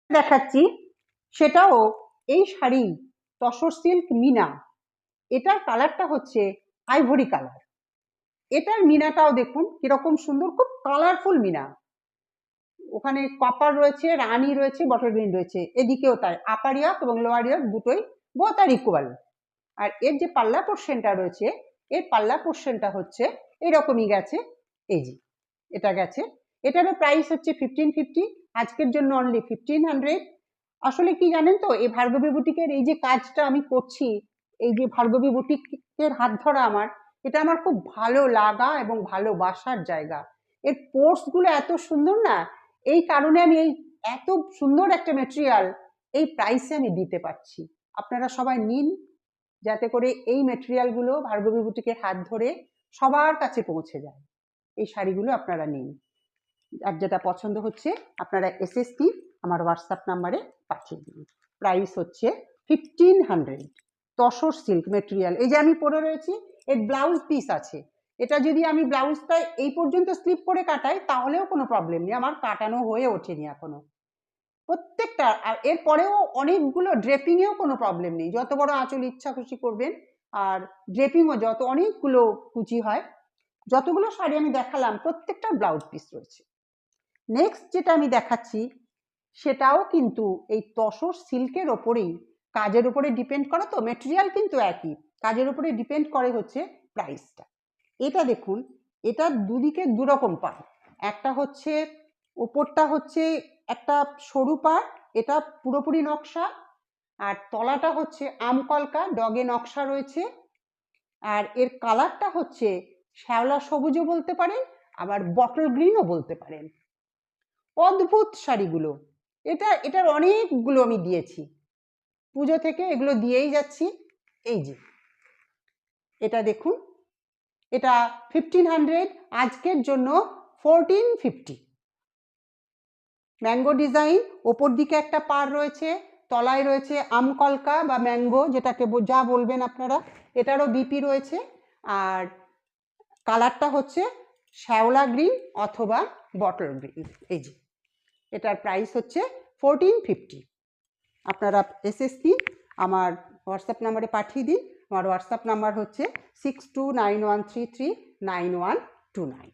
দেখাচ্ছি সেটাও এই শাড়ি তসর সিল্ক মিনা, এটার কালারটা হচ্ছে আইভরি কালার। এটার মিনাটাও দেখুন কিরকম সুন্দর, খুব কালারফুল মিনা। ওখানে কপার রয়েছে, রানী রয়েছে, বটল গ্রিন রয়েছে, এদিকেও তাই, আপার ইয়াক এবং লোয়ার ইয়াক দুটোই বোথ আর ইকুয়াল। আর এর যে পাল্লা পোর্শনটা রয়েছে, এর পাল্লা পোর্শনটা হচ্ছে এরকমই গেছে, এই যে এটা গেছে। এটারও প্রাইস হচ্ছে 1550, আজকের জন্য অনলি 1500। আসলে কি জানেন তো, এই ভার্গবী বুটিকের এই যে কাজটা আমি করছি, এই যে ভার্গবী বুটিকের হাত ধরা আমার, এটা আমার খুব ভালো লাগা এবং ভালোবাসার জায়গা। এর পোর্সগুলো এত সুন্দর না, এই কারণে আমি এই এত সুন্দর একটা মেটেরিয়াল এই প্রাইসে আমি দিতে পারছি। আপনারা সবাই নিন, যাতে করে এই মেটেরিয়ালগুলো ভার্গবী বুটিকের হাত ধরে সবার কাছে পৌঁছে যায়। এই শাড়িগুলো আপনারা নিন, আর যেটা পছন্দ হচ্ছে আপনারা এসএসটি আমার হোয়াটসঅ্যাপ নাম্বারে পাঠিয়ে দিন। প্রাইস হচ্ছে 1500, তসর সিল্ক মেটেরিয়াল। এই যে আমি পরে রয়েছি, এর ব্লাউজ পিস আছে, এটা যদি আমি ব্লাউজটা এই পর্যন্ত স্লিপ করে কাটাই তাহলেও কোনো প্রবলেম নেই, আমার কাটানো হয়ে ওঠেনি এখনো প্রত্যেকটা। আর এরপরেও অনেকগুলো ড্রেপিংয়েও কোনো প্রবলেম নেই, যত বড় আঁচল ইচ্ছা খুশি করবেন। আর ড্রেপিংও যত অনেকগুলো কুচি হয়, যতগুলো শাড়ি আমি দেখালাম প্রত্যেকটা ব্লাউজ পিস রয়েছে। নেক্সট যেটা আমি দেখাচ্ছি সেটাও কিন্তু এই তসর সিল্কের ওপরেই, কাজের উপরে ডিপেন্ড করে, তো মেটেরিয়াল কিন্তু একই, কাজের উপরে ডিপেন্ড করে হচ্ছে প্রাইসটা। এটা দেখুন, এটা দুদিকে দুরকম পাড়, একটা হচ্ছে ওপরটা হচ্ছে একটা সরু পাড়, এটা পুরোপুরি নকশা, আর তলাটা হচ্ছে আমকলকা ডগে নকশা রয়েছে। আর এর কালারটা হচ্ছে শ্যাওলা সবুজও বলতে পারেন, আবার বটল গ্রিনও বলতে পারেন। অদ্ভুত শাড়িগুলো, এটার অনেকগুলো আমি দিয়েছি, পুজো থেকে এগুলো দিয়েই যাচ্ছি। এই যে এটা দেখুন, এটা 1500, আজকের জন্য 1450। ম্যাঙ্গো ডিজাইন, ওপর দিকে একটা পাড় রয়েছে, তলায় রয়েছে আমকলকা বা ম্যাঙ্গো, যেটাকে যা বলবেন আপনারা, এটারও বিপি রয়েছে। আর কালারটা হচ্ছে শ্যাওলা গ্রিন অথবা বটল গ্রিন। এই যে এটার প্রাইস হচ্ছে 1450। আপনারা এসএসপি আমার হোয়াটসঅ্যাপ নাম্বারে পাঠিয়ে দিন। আমার হোয়াটসঅ্যাপ নাম্বার হচ্ছে 6291339129।